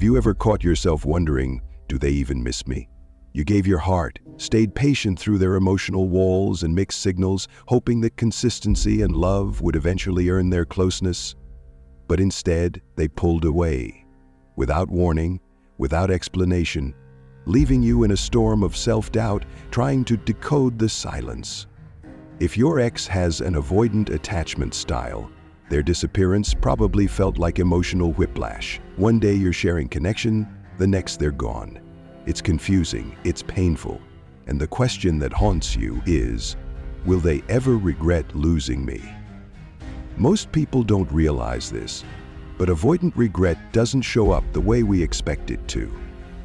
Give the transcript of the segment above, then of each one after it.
Have you ever caught yourself wondering, do they even miss me? You gave your heart, stayed patient through their emotional walls and mixed signals, hoping that consistency and love would eventually earn their closeness. But instead, they pulled away, without warning, without explanation, leaving you in a storm of self-doubt, trying to decode the silence. If your ex has an avoidant attachment style, their disappearance probably felt like emotional whiplash. One day you're sharing connection, the next they're gone. It's confusing, it's painful, and the question that haunts you is, will they ever regret losing me? Most people don't realize this, but avoidant regret doesn't show up the way we expect it to.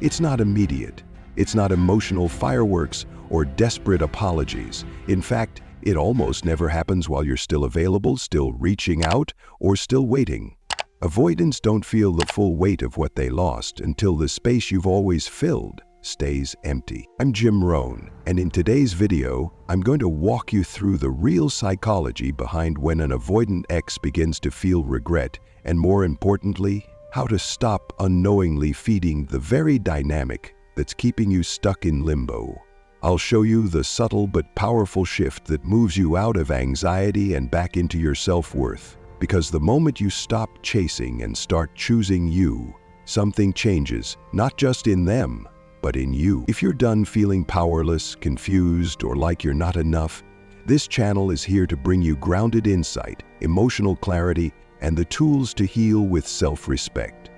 It's not immediate, it's not emotional fireworks or desperate apologies. In fact, it almost never happens while you're still available, still reaching out, or still waiting. Avoidants don't feel the full weight of what they lost until the space you've always filled stays empty. I'm Jim Rohn, and in today's video, I'm going to walk you through the real psychology behind when an avoidant ex begins to feel regret, and more importantly, how to stop unknowingly feeding the very dynamic that's keeping you stuck in limbo. I'll show you the subtle but powerful shift that moves you out of anxiety and back into your self-worth. Because the moment you stop chasing and start choosing you, something changes, not just in them, but in you. If you're done feeling powerless, confused, or like you're not enough, this channel is here to bring you grounded insight, emotional clarity, and the tools to heal with self-respect.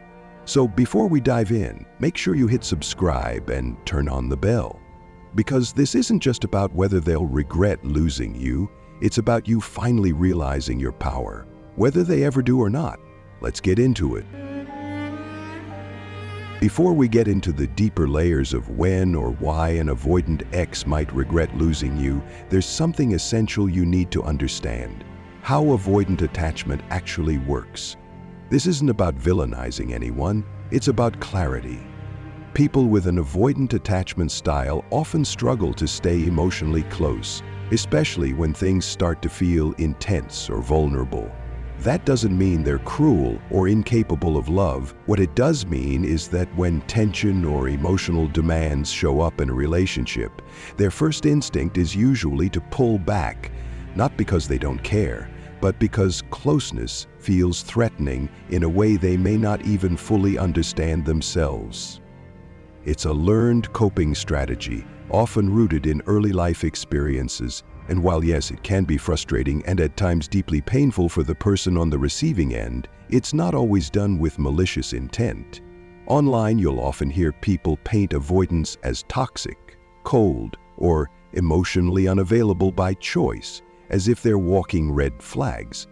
So before we dive in, make sure you hit subscribe and turn on the bell. Because this isn't just about whether they'll regret losing you, it's about you finally realizing your power. Whether they ever do or not, let's get into it. Before we get into the deeper layers of when or why an avoidant ex might regret losing you, there's something essential you need to understand: how avoidant attachment actually works. This isn't about villainizing anyone, it's about clarity. People with an avoidant attachment style often struggle to stay emotionally close, especially when things start to feel intense or vulnerable. That doesn't mean they're cruel or incapable of love. What it does mean is that when tension or emotional demands show up in a relationship, their first instinct is usually to pull back, not because they don't care, but because closeness feels threatening in a way they may not even fully understand themselves. It's a learned coping strategy, often rooted in early life experiences, and while yes, it can be frustrating and at times deeply painful for the person on the receiving end, it's not always done with malicious intent. Online, you'll often hear people paint avoidance as toxic, cold, or emotionally unavailable by choice, as if they're walking red flags.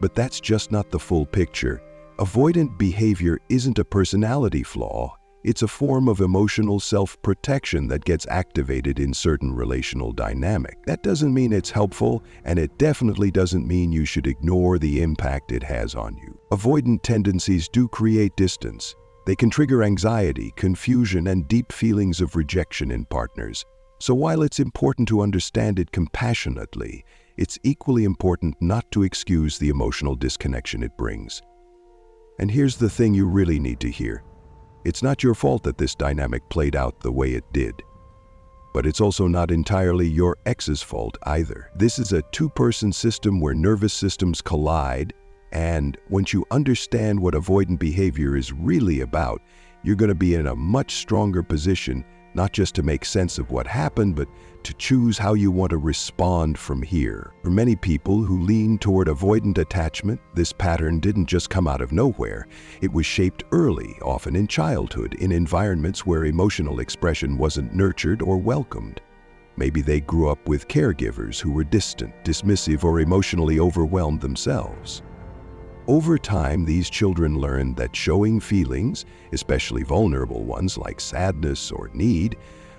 But that's just not the full picture. Avoidant behavior isn't a personality flaw. It's a form of emotional self-protection that gets activated in certain relational dynamics. That doesn't mean it's helpful, and it definitely doesn't mean you should ignore the impact it has on you. Avoidant tendencies do create distance. They can trigger anxiety, confusion, and deep feelings of rejection in partners. So while it's important to understand it compassionately, it's equally important not to excuse the emotional disconnection it brings. And here's the thing you really need to hear. It's not your fault that this dynamic played out the way it did. But it's also not entirely your ex's fault either. This is a two-person system where nervous systems collide, and once you understand what avoidant behavior is really about, you're going to be in a much stronger position, not just to make sense of what happened, but to choose how you want to respond from here. For many people who lean toward avoidant attachment, this pattern didn't just come out of nowhere. It was shaped early, often in childhood, in environments where emotional expression wasn't nurtured or welcomed. Maybe they grew up with caregivers who were distant, dismissive, or emotionally overwhelmed themselves. Over time, these children learned that showing feelings, especially vulnerable ones like sadness or need,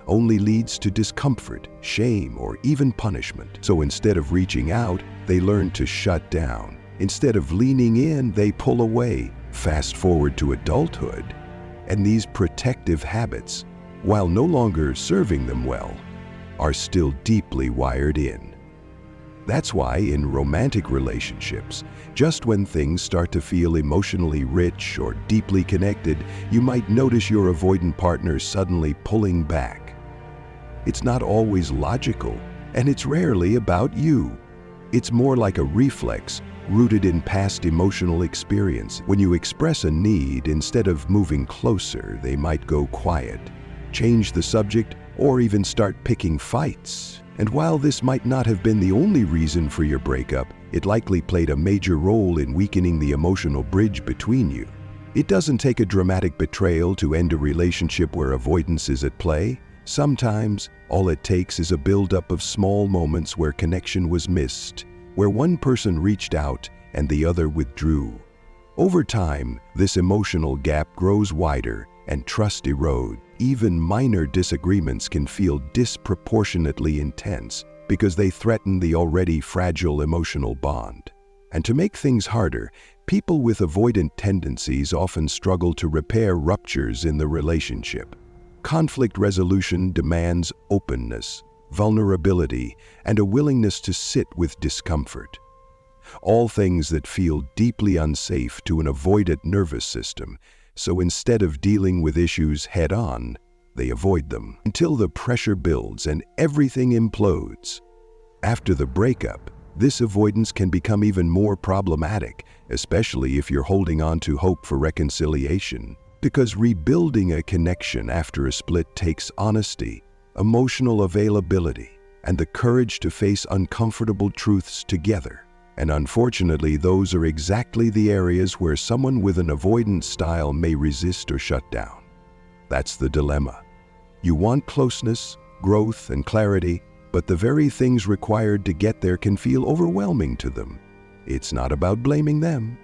only leads to discomfort, shame, or even punishment. So instead of reaching out, they learn to shut down. Instead of leaning in, they pull away. Fast forward to adulthood, and these protective habits, while no longer serving them well, are still deeply wired in. That's why in romantic relationships, just when things start to feel emotionally rich or deeply connected, you might notice your avoidant partner suddenly pulling back. It's not always logical, and it's rarely about you. It's more like a reflex rooted in past emotional experience. When you express a need, instead of moving closer, they might go quiet, change the subject, or even start picking fights. And while this might not have been the only reason for your breakup, it likely played a major role in weakening the emotional bridge between you. It doesn't take a dramatic betrayal to end a relationship where avoidance is at play. Sometimes, all it takes is a buildup of small moments where connection was missed, where one person reached out and the other withdrew. Over time, this emotional gap grows wider and trust erodes. Even minor disagreements can feel disproportionately intense because they threaten the already fragile emotional bond. And to make things harder, people with avoidant tendencies often struggle to repair ruptures in the relationship. Conflict resolution demands openness, vulnerability, and a willingness to sit with discomfort. All things that feel deeply unsafe to an avoidant nervous system. So instead of dealing with issues head-on, they avoid them until the pressure builds and everything implodes. After the breakup, this avoidance can become even more problematic, especially if you're holding on to hope for reconciliation. Because rebuilding a connection after a split takes honesty, emotional availability, and the courage to face uncomfortable truths together. And unfortunately, those are exactly the areas where someone with an avoidant style may resist or shut down. That's the dilemma. You want closeness, growth, and clarity, but the very things required to get there can feel overwhelming to them. It's not about blaming them,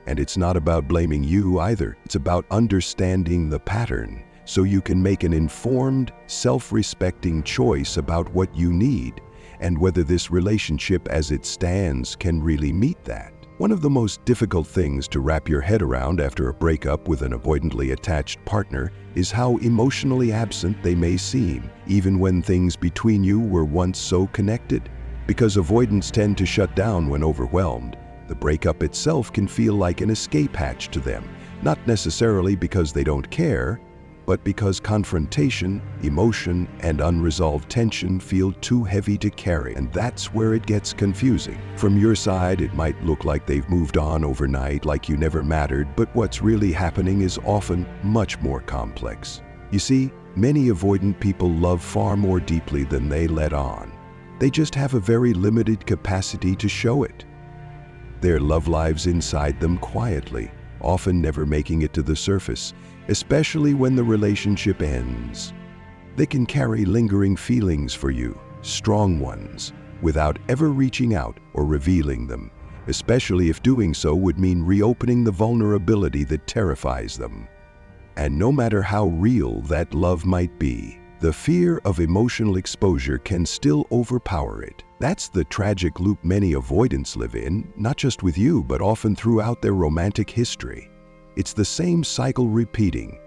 and it's not about blaming you either. It's about understanding the pattern so you can make an informed, self-respecting choice about what you need and whether this relationship as it stands can really meet that. One of the most difficult things to wrap your head around after a breakup with an avoidantly attached partner is how emotionally absent they may seem, even when things between you were once so connected. Because avoidants tend to shut down when overwhelmed, the breakup itself can feel like an escape hatch to them, not necessarily because they don't care, but because confrontation, emotion, and unresolved tension feel too heavy to carry, and that's where it gets confusing. From your side, it might look like they've moved on overnight, like you never mattered, but what's really happening is often much more complex. You see, many avoidant people love far more deeply than they let on. They just have a very limited capacity to show it. Their love lives inside them quietly, often never making it to the surface, especially when the relationship ends. They can carry lingering feelings for you, strong ones, without ever reaching out or revealing them, especially if doing so would mean reopening the vulnerability that terrifies them. And no matter how real that love might be, the fear of emotional exposure can still overpower it. That's the tragic loop many avoidants live in, not just with you, but often throughout their romantic history. It's the same cycle repeating.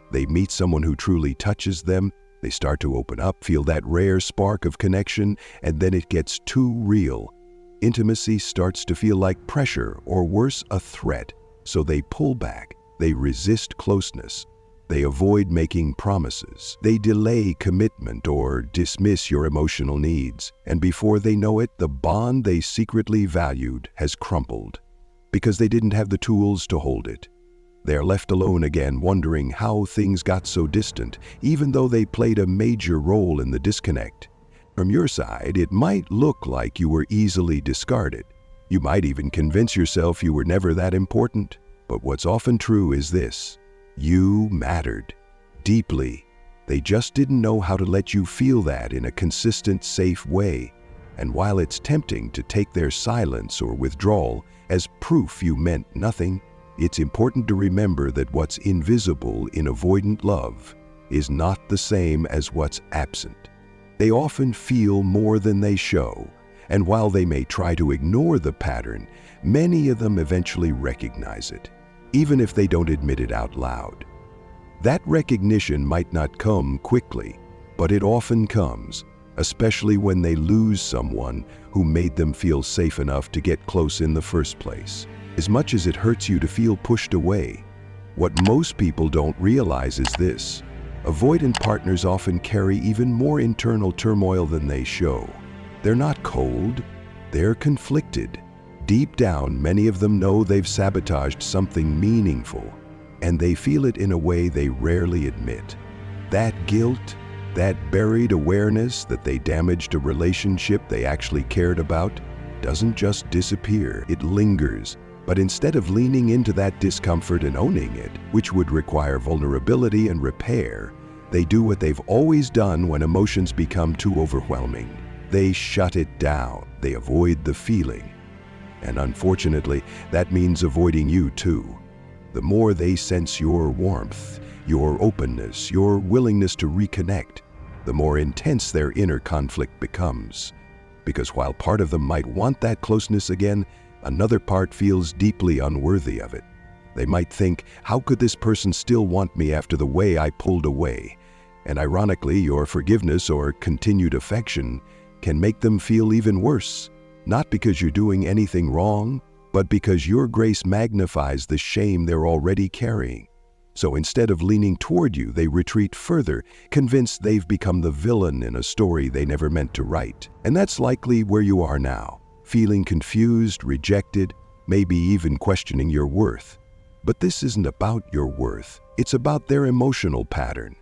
They meet someone who truly touches them, they start to open up, feel that rare spark of connection, and then it gets too real. Intimacy starts to feel like pressure or worse, a threat. So they pull back, they resist closeness, they avoid making promises, they delay commitment or dismiss your emotional needs. And before they know it, the bond they secretly valued has crumbled because they didn't have the tools to hold it. They are left alone again, wondering how things got so distant, even though they played a major role in the disconnect. From your side, it might look like you were easily discarded. You might even convince yourself you were never that important. But what's often true is this: you mattered deeply. They just didn't know how to let you feel that in a consistent, safe way. And while it's tempting to take their silence or withdrawal as proof you meant nothing, it's important to remember that what's invisible in avoidant love is not the same as what's absent. They often feel more than they show, and while they may try to ignore the pattern, many of them eventually recognize it, even if they don't admit it out loud. That recognition might not come quickly, but it often comes, especially when they lose someone who made them feel safe enough to get close in the first place. As much as it hurts you to feel pushed away, what most people don't realize is this: avoidant partners often carry even more internal turmoil than they show. They're not cold, they're conflicted. Deep down, many of them know they've sabotaged something meaningful, and they feel it in a way they rarely admit. That guilt, that buried awareness that they damaged a relationship they actually cared about, doesn't just disappear, it lingers. But instead of leaning into that discomfort and owning it, which would require vulnerability and repair, they do what they've always done when emotions become too overwhelming. They shut it down. They avoid the feeling. And unfortunately, that means avoiding you too. The more they sense your warmth, your openness, your willingness to reconnect, the more intense their inner conflict becomes. Because while part of them might want that closeness again, another part feels deeply unworthy of it. They might think, how could this person still want me after the way I pulled away? And ironically, your forgiveness or continued affection can make them feel even worse, not because you're doing anything wrong, but because your grace magnifies the shame they're already carrying. So instead of leaning toward you, they retreat further, convinced they've become the villain in a story they never meant to write. And that's likely where you are now, feeling confused, rejected, maybe even questioning your worth. But this isn't about your worth, it's about their emotional pattern.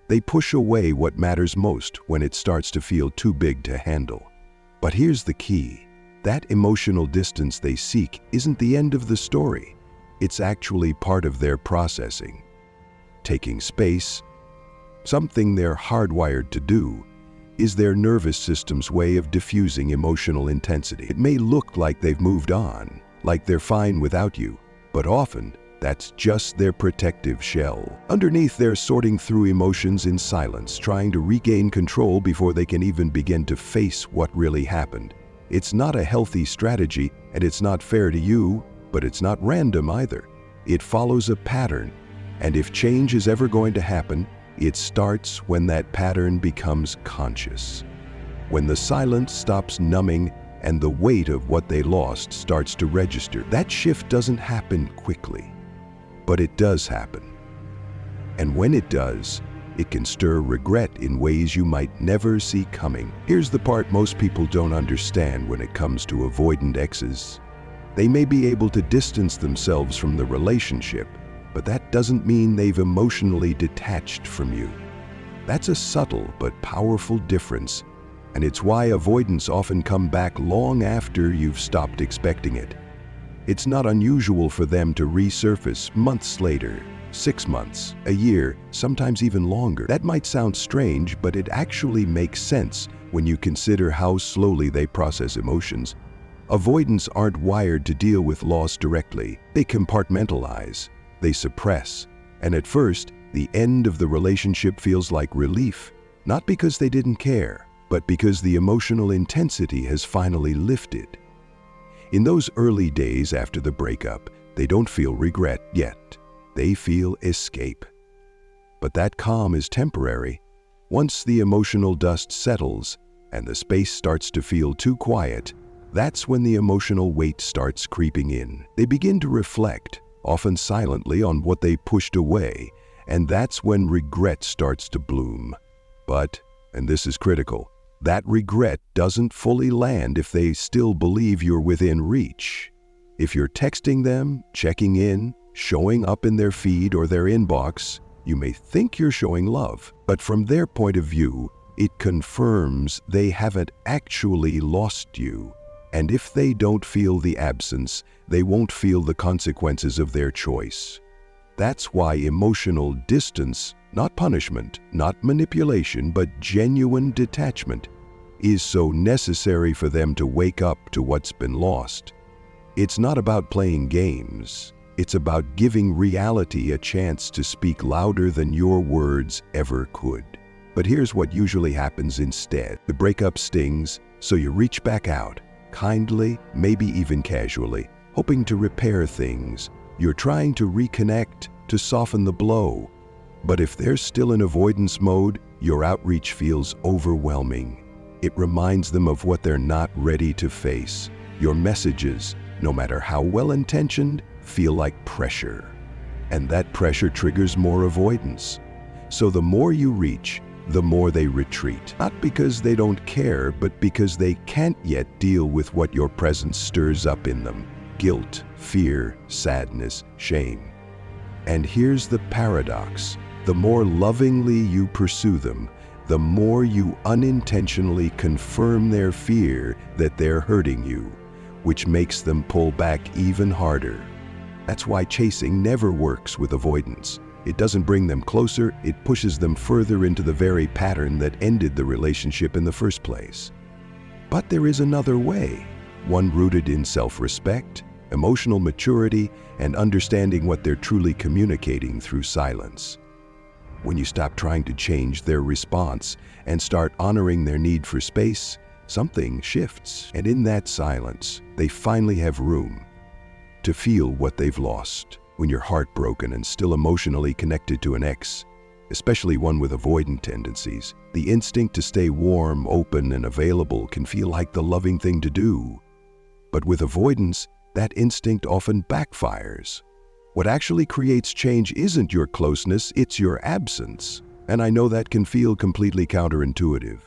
They push away what matters most when it starts to feel too big to handle. But here's the key: that emotional distance they seek isn't the end of the story. It's actually part of their processing. Taking space, something they're hardwired to do, is their nervous system's way of diffusing emotional intensity. It may look like they've moved on, like they're fine without you, but often that's just their protective shell. Underneath, they're sorting through emotions in silence, trying to regain control before they can even begin to face what really happened. It's not a healthy strategy, and it's not fair to you, but it's not random either. It follows a pattern, and if change is ever going to happen, it starts when that pattern becomes conscious. When the silence stops numbing and the weight of what they lost starts to register. That shift doesn't happen quickly, but it does happen. And when it does, it can stir regret in ways you might never see coming. Here's the part most people don't understand when it comes to avoidant exes. They may be able to distance themselves from the relationship, but that doesn't mean they've emotionally detached from you. That's a subtle but powerful difference, and it's why avoidants often come back long after you've stopped expecting it. It's not unusual for them to resurface months later, 6 months, a year, sometimes even longer. That might sound strange, but it actually makes sense when you consider how slowly they process emotions. Avoidants aren't wired to deal with loss directly. They compartmentalize, they suppress, and at first, the end of the relationship feels like relief, not because they didn't care, but because the emotional intensity has finally lifted. In those early days after the breakup, they don't feel regret yet. They feel escape. But that calm is temporary. Once the emotional dust settles and the space starts to feel too quiet, that's when the emotional weight starts creeping in. They begin to reflect, often silently, on what they pushed away, and that's when regret starts to bloom. But, and this is critical, that regret doesn't fully land if they still believe you're within reach. If you're texting them, checking in, showing up in their feed or their inbox, you may think you're showing love, but from their point of view, it confirms they haven't actually lost you. And if they don't feel the absence, they won't feel the consequences of their choice. That's why emotional distance, not punishment, not manipulation, but genuine detachment, is so necessary for them to wake up to what's been lost. It's not about playing games. It's about giving reality a chance to speak louder than your words ever could. But here's what usually happens instead. The breakup stings, so you reach back out, kindly, maybe even casually, hoping to repair things. You're trying to reconnect, to soften the blow. But if they're still in avoidance mode, your outreach feels overwhelming. It reminds them of what they're not ready to face. Your messages, no matter how well-intentioned, feel like pressure. And that pressure triggers more avoidance. So the more you reach, the more they retreat. Not because they don't care, but because they can't yet deal with what your presence stirs up in them: guilt, fear, sadness, shame. And here's the paradox. The more lovingly you pursue them, the more you unintentionally confirm their fear that they're hurting you, which makes them pull back even harder. That's why chasing never works with avoidance. It doesn't bring them closer, it pushes them further into the very pattern that ended the relationship in the first place. But there is another way, one rooted in self-respect, emotional maturity, and understanding what they're truly communicating through silence. When you stop trying to change their response and start honoring their need for space, something shifts. And in that silence, they finally have room to feel what they've lost. When you're heartbroken and still emotionally connected to an ex, especially one with avoidant tendencies, the instinct to stay warm, open, and available can feel like the loving thing to do. But with avoidance, that instinct often backfires. What actually creates change isn't your closeness, it's your absence. And I know that can feel completely counterintuitive.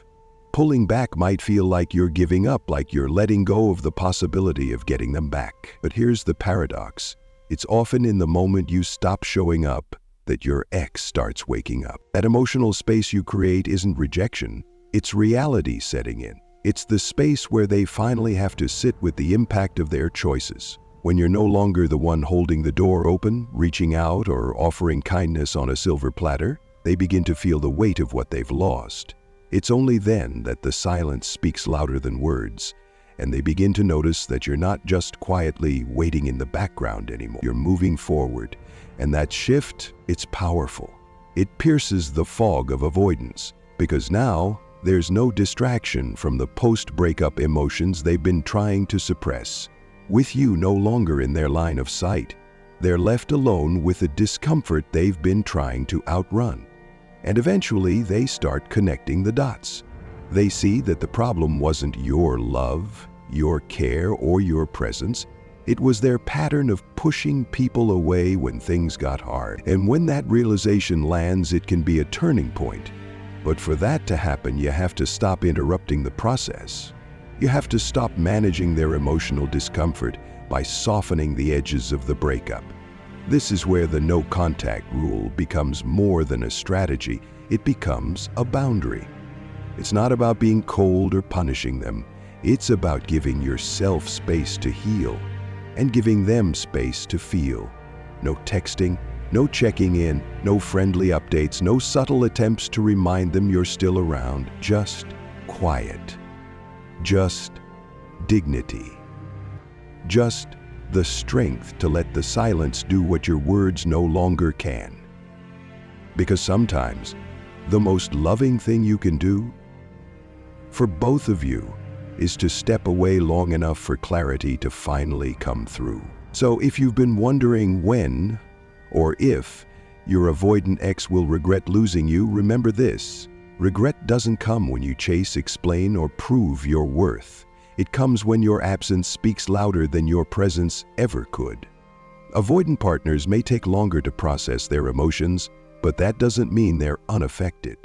Pulling back might feel like you're giving up, like you're letting go of the possibility of getting them back. But here's the paradox. It's often in the moment you stop showing up that your ex starts waking up. That emotional space you create isn't rejection, it's reality setting in. It's the space where they finally have to sit with the impact of their choices. When you're no longer the one holding the door open, reaching out, or offering kindness on a silver platter, they begin to feel the weight of what they've lost. It's only then that the silence speaks louder than words, and they begin to notice that you're not just quietly waiting in the background anymore. You're moving forward, and that shift, it's powerful. It pierces the fog of avoidance, because now there's no distraction from the post-breakup emotions they've been trying to suppress. With you no longer in their line of sight, they're left alone with the discomfort they've been trying to outrun. And eventually they start connecting the dots. They see that the problem wasn't your love, your care, or your presence. It was their pattern of pushing people away when things got hard. And when that realization lands, it can be a turning point. But for that to happen, you have to stop interrupting the process. You have to stop managing their emotional discomfort by softening the edges of the breakup. This is where the no contact rule becomes more than a strategy. It becomes a boundary. It's not about being cold or punishing them. It's about giving yourself space to heal and giving them space to feel. No texting, no checking in, no friendly updates, no subtle attempts to remind them you're still around. Just quiet. Just dignity. Just the strength to let the silence do what your words no longer can. Because sometimes, the most loving thing you can do for both of you is to step away long enough for clarity to finally come through. So if you've been wondering when or if your avoidant ex will regret losing you, remember this. Regret doesn't come when you chase, explain, or prove your worth. It comes when your absence speaks louder than your presence ever could. Avoidant partners may take longer to process their emotions, but that doesn't mean they're unaffected.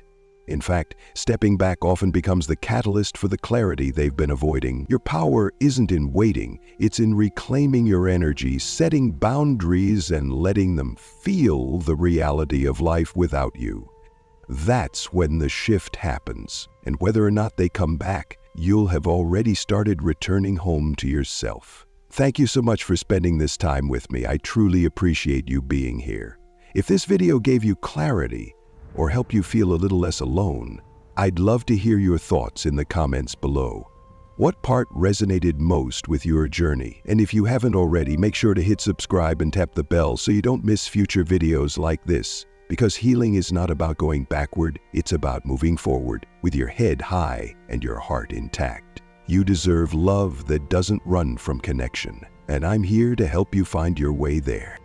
In fact, stepping back often becomes the catalyst for the clarity they've been avoiding. Your power isn't in waiting, it's in reclaiming your energy, setting boundaries, and letting them feel the reality of life without you. That's when the shift happens, and whether or not they come back, you'll have already started returning home to yourself. Thank you so much for spending this time with me. I truly appreciate you being here. If this video gave you clarity or helped you feel a little less alone, I'd love to hear your thoughts in the comments below. What part resonated most with your journey? And if you haven't already, make sure to hit subscribe and tap the bell so you don't miss future videos like this. Because healing is not about going backward, it's about moving forward with your head high and your heart intact. You deserve love that doesn't run from connection, and I'm here to help you find your way there.